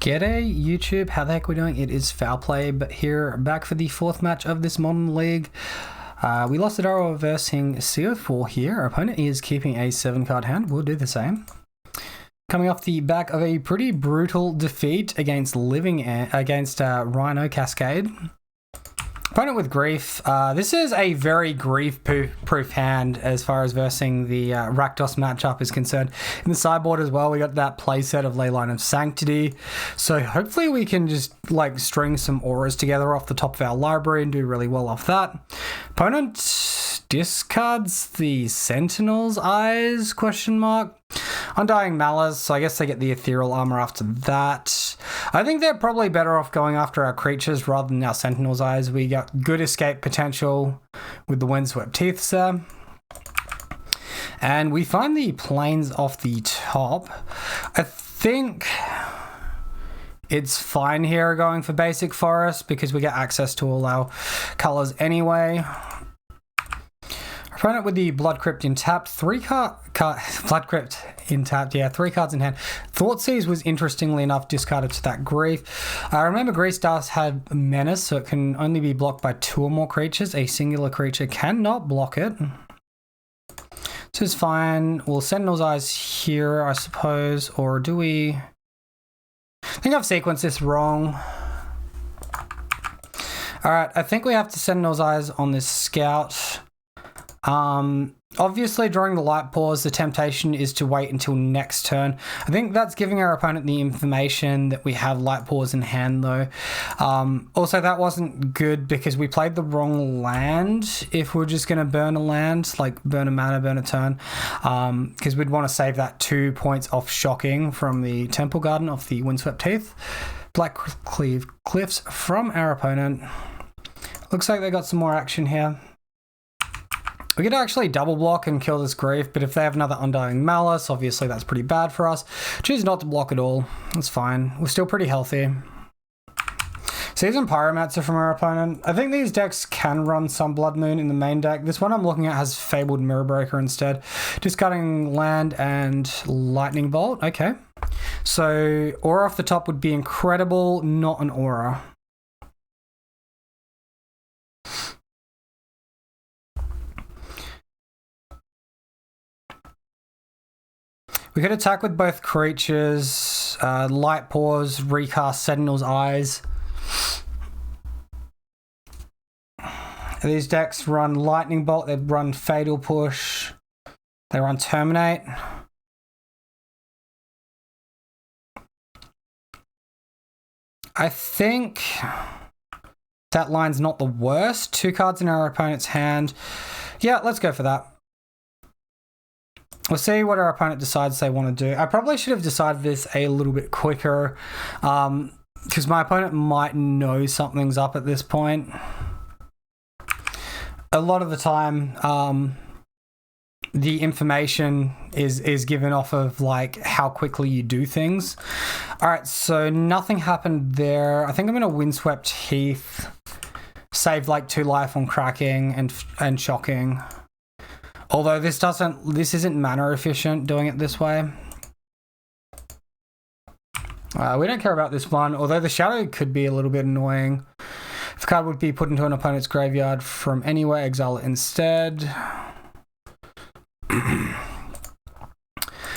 G'day YouTube, how the heck are we doing? It is Foul Play, but here back for the fourth match of this Modern League. We lost at Arrow versing CO4 here. Our opponent is keeping a 7-card hand. We'll do the same. Coming off the back of a pretty brutal defeat against Rhino Cascade. Opponent with Grief. This is a very grief-proof hand as far as versing the Rakdos matchup is concerned. In the sideboard as well, we got that playset of Leyline of Sanctity. So hopefully we can just like string some auras together off the top of our library and do really well off that. Opponent discards the Sentinel's Eyes, question mark. Undying Malice, so I guess they get the Ethereal Armor after that. I think they're probably better off going after our creatures rather than our Sentinel's Eyes. We got good escape potential with the Windswept Teeth there. And we find the planes off the top. I think it's fine here going for basic forest because we get access to all our colors anyway. Opponent with the Blood Crypt in tapped, 3 cards in hand. Thoughtseize was interestingly enough discarded to that Grief. Remember, Grief does have Menace, so it can only be blocked by 2 or more creatures. A singular creature cannot block it. This is fine. We'll Sentinel's Eyes here, I suppose, or do we? I think I've sequenced this wrong. Alright, I think we have to Sentinel's Eyes on this Scout. Obviously during the light pause, the temptation is to wait until next turn. I think that's giving our opponent the information that we have light pause in hand though. Also that wasn't good because we played the wrong land. If we're just going to burn a land, like burn a mana, burn a turn, because we'd want to save that 2 points off shocking from the Temple Garden off the Windswept Teeth. Black Cliffs from our opponent. Looks like they got some more action here. We could actually double block and kill this Grief, but if they have another Undying Malice, obviously that's pretty bad for us. Choose not to block at all. That's fine. We're still pretty healthy. Seasoned Pyromancer from our opponent. I think these decks can run some Blood Moon in the main deck. This one I'm looking at has Fabled Mirrorbreaker instead. Discarding land and Lightning Bolt. Okay. So Aura off the top would be incredible, not an Aura. We could attack with both creatures, Light Pause, recast Sentinel's Eyes. These decks run Lightning Bolt, they run Fatal Push, they run Terminate. I think that line's not the worst. 2 cards in our opponent's hand. Yeah, let's go for that. We'll see what our opponent decides they want to do. I probably should have decided this a little bit quicker because my opponent might know something's up at this point. A lot of the time, the information is given off of like how quickly you do things. All right, so nothing happened there. I think I'm going to Windswept Heath, save like 2 life on cracking and shocking. Although this isn't mana efficient doing it this way. We don't care about this one, although the Shadow could be a little bit annoying. If a card would be put into an opponent's graveyard from anywhere, exile it instead.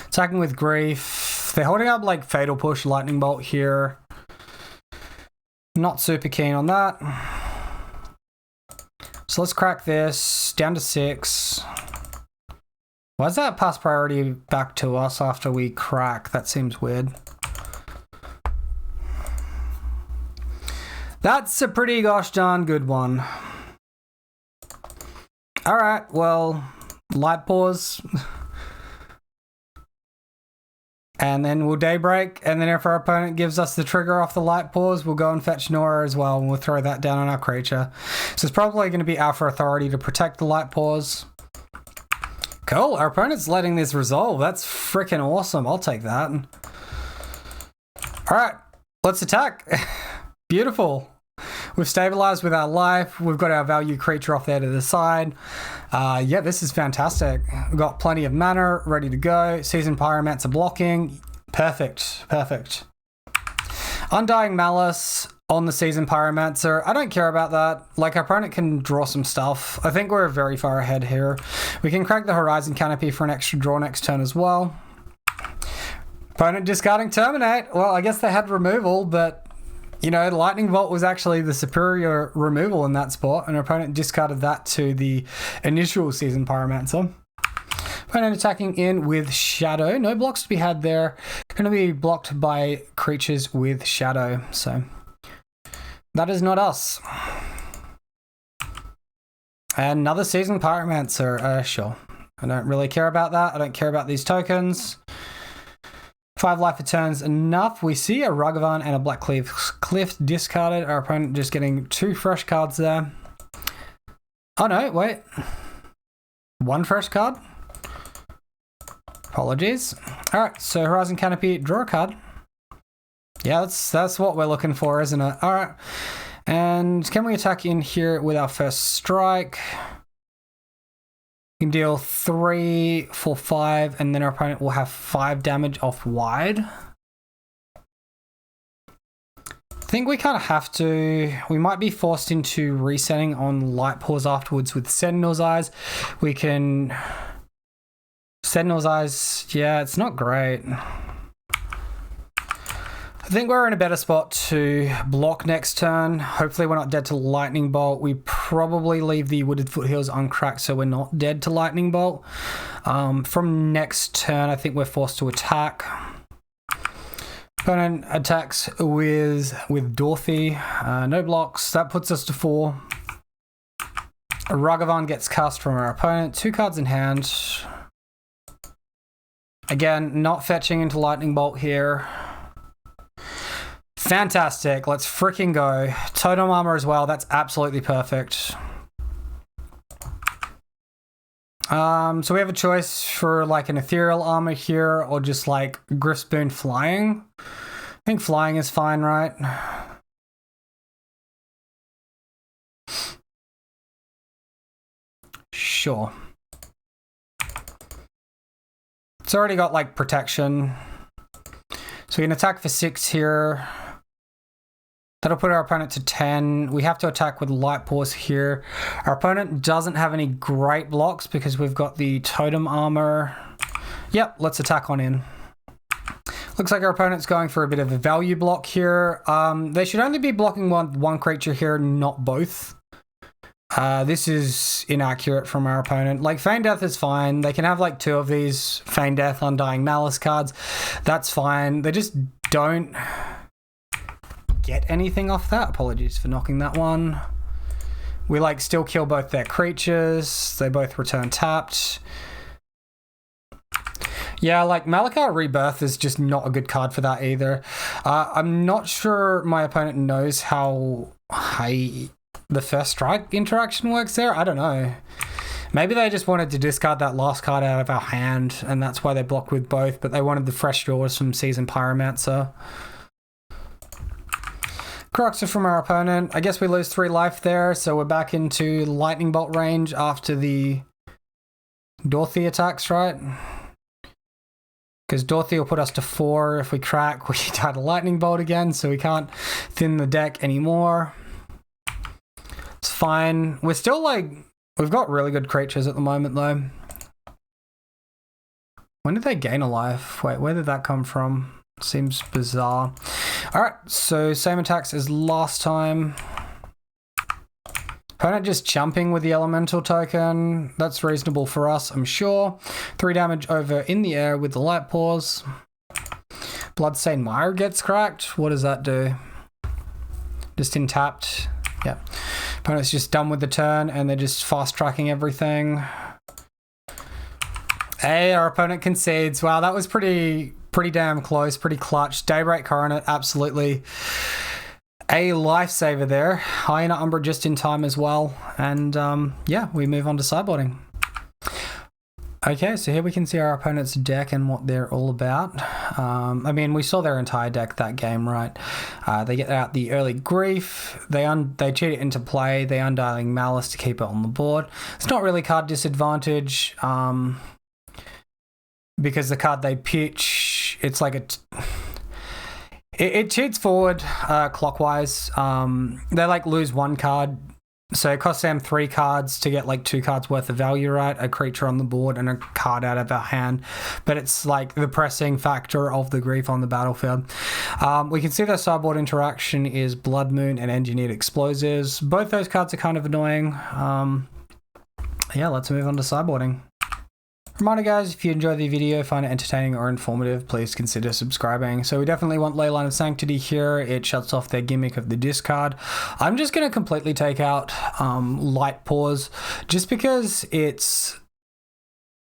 Attacking with Grief. They're holding up like Fatal Push, Lightning Bolt here. Not super keen on that. So let's crack this down to 6. Why is that pass priority back to us after we crack? That seems weird. That's a pretty gosh darn good one. Alright, well, light pause. And then we'll daybreak, and then if our opponent gives us the trigger off the light pause, we'll go and fetch Nora as well, and we'll throw that down on our creature. So it's probably going to be Alpha Authority to protect the light pause. Cool, our opponent's letting this resolve. That's freaking awesome. I'll take that. Alright, let's attack. Beautiful. We've stabilized with our life. We've got our value creature off there to the side. Yeah, this is fantastic. We've got plenty of mana ready to go. Seasoned Pyromancer blocking. Perfect. Perfect. Undying Malice on the Seasoned Pyromancer. I don't care about that. Like, our opponent can draw some stuff. I think we're very far ahead here. We can crack the Horizon Canopy for an extra draw next turn as well. Opponent discarding Terminate. Well, I guess they had removal, but, you know, Lightning Bolt was actually the superior removal in that spot, and our opponent discarded that to the initial Seasoned Pyromancer. Opponent attacking in with Shadow. No blocks to be had there. Going to be blocked by creatures with Shadow, so that is not us. Another Seasoned Pyromancer. Sure. I don't really care about that. I don't care about these tokens. 5 life returns enough. We see a Ragavan and a Black Cliff discarded. Our opponent just getting 2 fresh cards there. Oh no, wait. 1 fresh card? Apologies. Alright, so Horizon Canopy, draw a card. Yeah, that's what we're looking for, isn't it? Alright. And can we attack in here with our first strike? We can deal 3 for 5, and then our opponent will have 5 damage off wide. I think we kind of have to. We might be forced into resetting on Light Paws afterwards with Sentinel's Eyes. We can... Sentinel's Eyes, yeah, it's not great. I think we're in a better spot to block next turn. Hopefully we're not dead to Lightning Bolt. We probably leave the Wooded Foothills uncracked so we're not dead to Lightning Bolt. From next turn, I think we're forced to attack. Opponent attacks with Dorothy. No blocks. That puts us to 4. A Ragavan gets cast from our opponent. 2 cards in hand. Again, not fetching into Lightning Bolt here. Fantastic. Let's freaking go. Totem Armor as well. That's absolutely perfect. So we have a choice for like an Ethereal Armor here or just like Griffspoon Flying. I think Flying is fine, right? Sure. It's already got like protection. So we can attack for 6 here. That'll put our opponent to 10. We have to attack with Light Paws here. Our opponent doesn't have any great blocks because we've got the Totem Armor. Yep, let's attack on in. Looks like our opponent's going for a bit of a value block here. They should only be blocking one creature here, not both. This is inaccurate from our opponent. Like, Feign Death is fine. They can have like 2 of these Feign Death, Undying Malice cards. That's fine. They just don't get anything off that. Apologies for knocking that one. We like still kill both their creatures. They both return tapped. Yeah, like Malachite Rebirth is just not a good card for that either. I'm not sure my opponent knows how high the first strike interaction works there. I don't know. Maybe they just wanted to discard that last card out of our hand, and that's why they blocked with both, but they wanted the fresh draws from Seasoned Pyromancer. Croxer from our opponent. I guess we lose 3 life there, so we're back into Lightning Bolt range after the Dorothy attacks, right? Because Dorothy will put us to 4. If we crack, we die to Lightning Bolt again, so we can't thin the deck anymore. It's fine. We're still like... We've got really good creatures at the moment, though. When did they gain a life? Wait, where did that come from? Seems bizarre. Alright, so same attacks as last time. Opponent just jumping with the elemental token. That's reasonable for us, I'm sure. 3 damage over in the air with the Light Paws. Bloodstained Mire gets cracked. What does that do? Just tapped. Yeah. Opponent's just done with the turn and they're just fast tracking everything. Hey, our opponent concedes. Wow, that was pretty damn close, pretty clutch. Daybreak Coronet, absolutely a lifesaver there. Hyena Umbra just in time as well. And yeah, we move on to sideboarding. Okay, so here we can see our opponent's deck and what they're all about. I mean, we saw their entire deck that game, right? They get out the early Grief, they cheat it into play, they Undying Malice to keep it on the board. It's not really card disadvantage, because the card they pitch, it's like It cheats forward clockwise. They like lose one card. So it costs them 3 cards to get like 2 cards worth of value, right? A creature on the board and a card out of our hand. But it's like the pressing factor of the grief on the battlefield. We can see their sideboard interaction is Blood Moon and Engineered Explosives. Both those cards are kind of annoying. Yeah, let's move on to sideboarding. Reminder guys, if you enjoy the video, find it entertaining or informative, please consider subscribing. So we definitely want Leyline of Sanctity here. It shuts off their gimmick of the discard. I'm just going to completely take out Light Pause just because it's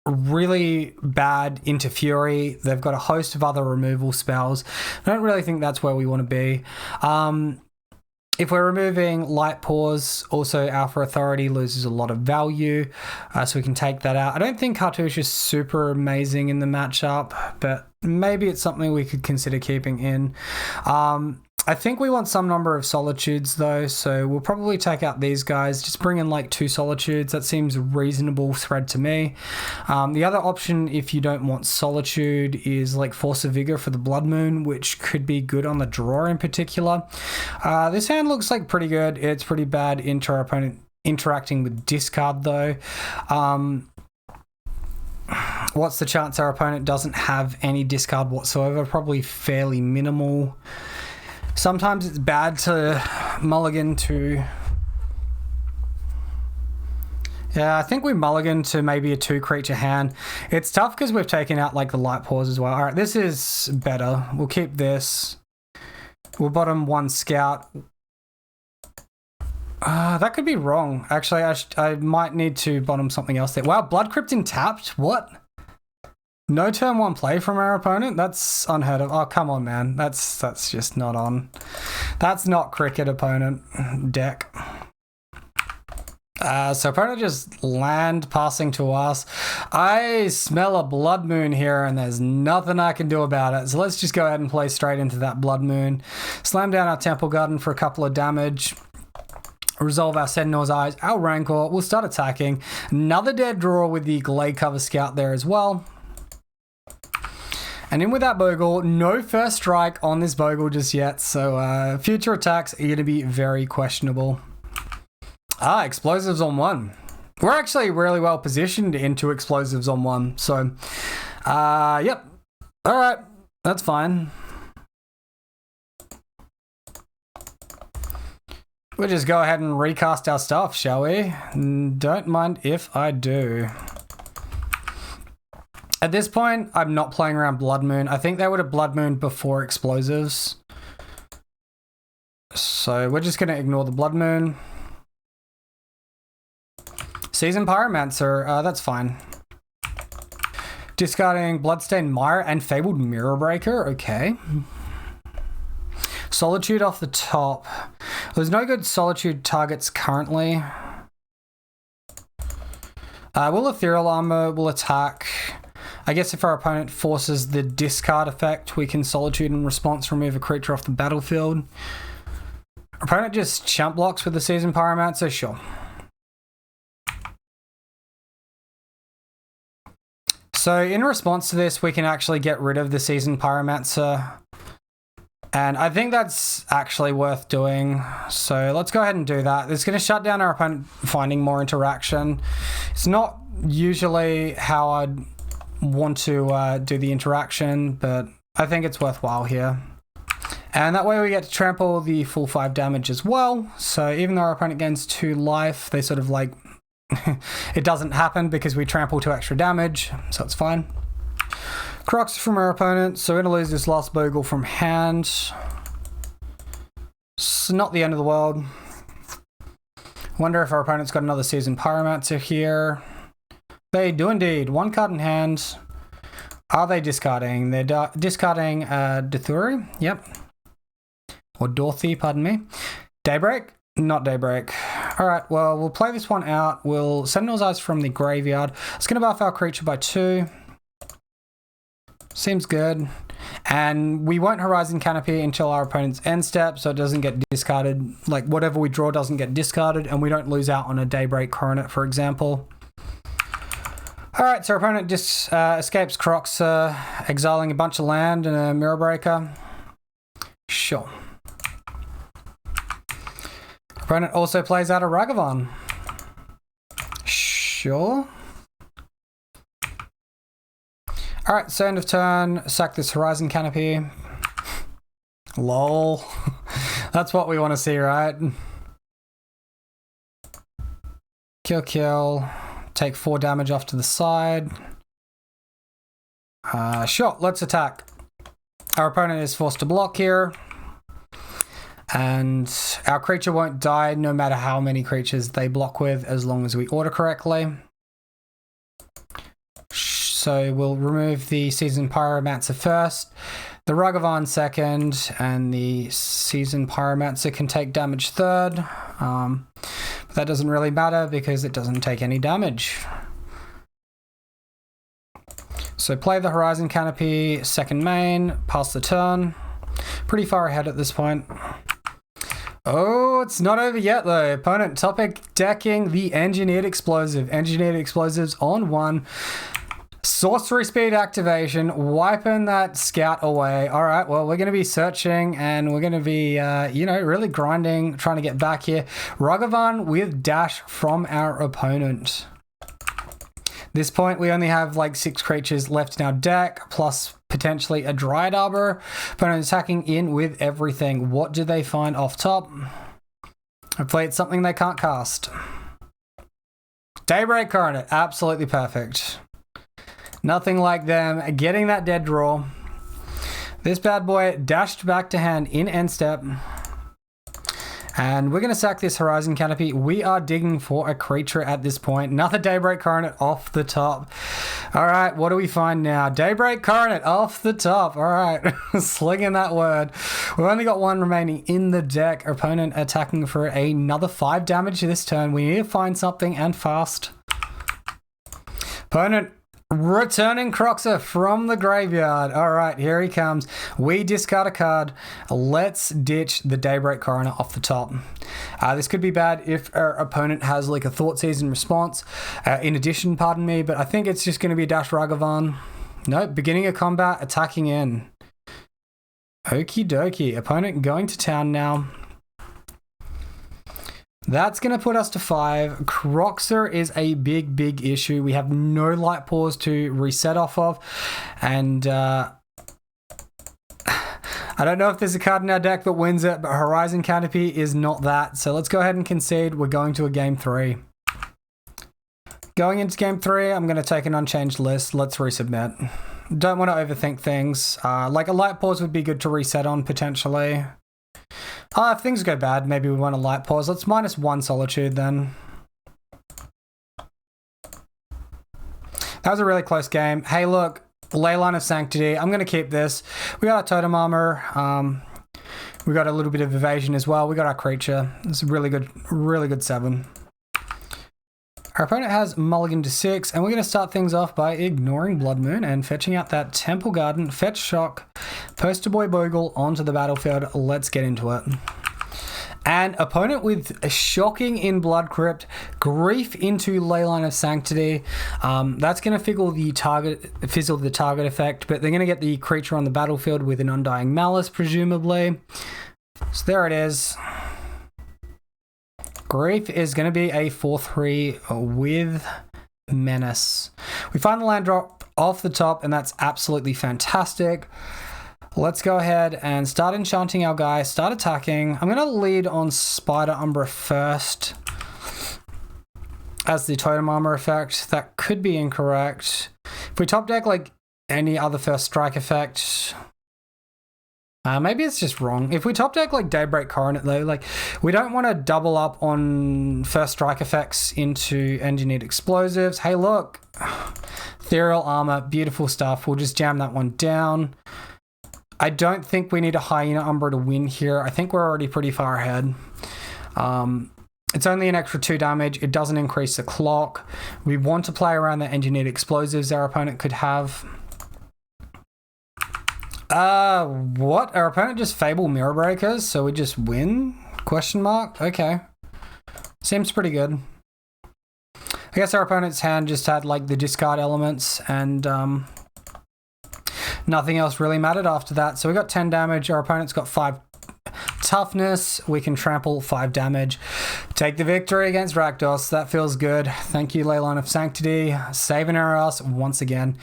really bad into Fury. They've got a host of other removal spells. I don't really think that's where we want to be. If we're removing Light Pause, also Alpha Authority loses a lot of value, so we can take that out. I don't think Cartouche is super amazing in the matchup, but maybe it's something we could consider keeping in. I think we want some number of Solitudes though, so we'll probably take out these guys. Just bring in like 2 Solitudes. That seems a reasonable thread to me. The other option, if you don't want Solitude, is like Force of Vigor for the Blood Moon, which could be good on the draw in particular. This hand looks like pretty good. It's pretty bad into our opponent interacting with discard though. What's the chance our opponent doesn't have any discard whatsoever? Probably fairly minimal. Sometimes it's bad to mulligan to... Yeah, I think we mulligan to maybe a 2 creature hand. It's tough because we've taken out like the Light Pause as well. All right, this is better. We'll keep this. We'll bottom 1 Scout. That could be wrong. Actually, I might need to bottom something else there. Wow, Blood Crypt tapped? What? No turn 1 play from our opponent? That's unheard of. Oh, come on, man. That's just not on. That's not cricket opponent deck. So opponent just land passing to us. I smell a Blood Moon here and there's nothing I can do about it. So let's just go ahead and play straight into that Blood Moon. Slam down our Temple Garden for a couple of damage. Resolve our Sentinel's Eyes, our Rancor. We'll start attacking. Another dead draw with the Glade Cover Scout there as well. And in with that Bogle, no first strike on this Bogle just yet, so future attacks are going to be very questionable. Explosives on 1. We're actually really well positioned into explosives on 1, so yep. Alright, that's fine. We'll just go ahead and recast our stuff, shall we? Don't mind if I do. At this point, I'm not playing around Blood Moon. I think they would have Blood Moon before explosives. So we're just going to ignore the Blood Moon. Seasoned Pyromancer, that's fine. Discarding Bloodstained Mire and Fabled Mirror Breaker, okay. Solitude off the top. There's no good Solitude targets currently. Will Ethereal Armor will attack. I guess if our opponent forces the discard effect, we can Solitude in response remove a creature off the battlefield. Our opponent just chump blocks with the Seasoned Pyromancer, sure. So in response to this, we can actually get rid of the Seasoned Pyromancer. And I think that's actually worth doing. So let's go ahead and do that. It's going to shut down our opponent finding more interaction. It's not usually how I'd want to do the interaction, but I think it's worthwhile here. And that way we get to trample the full 5 damage as well. So even though our opponent gains 2 life, they sort of like, it doesn't happen because we trample 2 extra damage, so it's fine. Crocs from our opponent, so we're going to lose this last Bogle from hand. It's not the end of the world. Wonder if our opponent's got another Seasoned Pyromancer here. They do indeed. 1 card in hand. Are they discarding? They're discarding Dithuri. Yep. Or Dorothy, pardon me. Daybreak? Not Daybreak. Alright, well, we'll play this one out. We'll Sentinel's Eyes from the graveyard. It's going to buff our creature by 2. Seems good. And we won't Horizon Canopy until our opponent's end step, so it doesn't get discarded. Like, whatever we draw doesn't get discarded, and we don't lose out on a Daybreak Coronet, for example. Alright, so our opponent just escapes Crocs, exiling a bunch of land and a Mirror Breaker. Sure. Opponent also plays out a Ragavan. Sure. Alright, so end of turn, sack this Horizon Canopy. Lol. That's what we want to see, right? Kill, kill. Take 4 damage off to the side. Sure, let's attack. Our opponent is forced to block here. And our creature won't die no matter how many creatures they block with, as long as we order correctly. So we'll remove the Seasoned Pyromancer first, the Ragavan second, and the Seasoned Pyromancer can take damage third. But that doesn't really matter because it doesn't take any damage. So play the Horizon Canopy, second main, pass the turn. Pretty far ahead at this point. Oh, it's not over yet though. Opponent topic decking the Engineered Explosive. Engineered Explosives on 1. Sorcery speed activation, wiping that scout away. All right, well, we're going to be searching and we're going to be, really grinding, trying to get back here. Ragavan with dash from our opponent. This point, we only have like 6 creatures left in our deck, plus potentially a Dryad Arbor. Opponent attacking in with everything. What do they find off top? Hopefully it's something they can't cast. Daybreak Coronet, absolutely perfect. Nothing like them getting that dead draw. This bad boy dashed back to hand in end step. And we're going to sack this Horizon Canopy. We are digging for a creature at this point. Another Daybreak Coronet off the top. All right, what do we find now? Daybreak Coronet off the top. All right, slinging that word. We've only got 1 remaining in the deck. Our opponent attacking for another 5 damage this turn. We need to find something and fast. Opponent returning Croxer from the graveyard. All right, here he comes. We discard a card. Let's ditch the Daybreak Coroner off the top. This could be bad if our opponent has like a Thought Season response. In addition, pardon me, but I think it's just going to be Dash Ragavan. Nope, beginning of combat, attacking in. Okie dokie. Opponent going to town now. That's going to put us to 5. Croxer is a big, big issue. We have no light pause to reset off of. And I don't know if there's a card in our deck that wins it, but Horizon Canopy is not that. So let's go ahead and concede. We're going to a game 3. Going into game 3, I'm going to take an unchanged list. Let's resubmit. Don't want to overthink things. Like a light pause would be good to reset on potentially. If things go bad, maybe we want a light pause. Let's -1 Solitude then. That was a really close game. Hey, look, Leyline of Sanctity. I'm going to keep this. We got our Totem Armor. We got a little bit of evasion as well. We got our creature. It's a really good 7. Our opponent has mulligan to 6, and we're going to start things off by ignoring Blood Moon and fetching out that Temple Garden, Fetch Shock, Poster Boy Bogle onto the battlefield. Let's get into it. And opponent with a shocking in Blood Crypt, Grief into Leyline of Sanctity. That's going to fizzle the target effect, but they're going to get the creature on the battlefield with an Undying Malice, presumably. So there it is. Grief is going to be a 4/3 with Menace. We find the land drop off the top, and that's absolutely fantastic. Let's go ahead and start enchanting our guy, start attacking. I'm going to lead on Spider Umbra first as the Totem Armor effect. That could be incorrect. If we top deck like any other first strike effect, maybe it's just wrong. If we top deck like Daybreak Coronet though, like we don't want to double up on first strike effects into Engineered Explosives. Hey look, Ethereal Armor, beautiful stuff. We'll just jam that one down. I don't think we need a Hyena Umbra to win here. I think we're already pretty far ahead. It's only an extra 2 damage. It doesn't increase the clock. We want to play around the Engineered Explosives our opponent could have. What? Our opponent just Fable Mirror Breakers, so we just win? Question mark? Okay. Seems pretty good. I guess our opponent's hand just had like the discard elements and nothing else really mattered after that. So we got 10 damage. Our opponent's got 5 toughness, we can trample 5 damage. Take the victory against Rakdos. That feels good. Thank you, Leyline of Sanctity, saving our ass once again.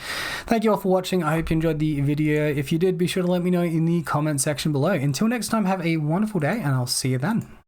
Thank you all for watching. I hope you enjoyed the video. If you did, be sure to let me know in the comment section below. Until next time, have a wonderful day, and I'll see you then.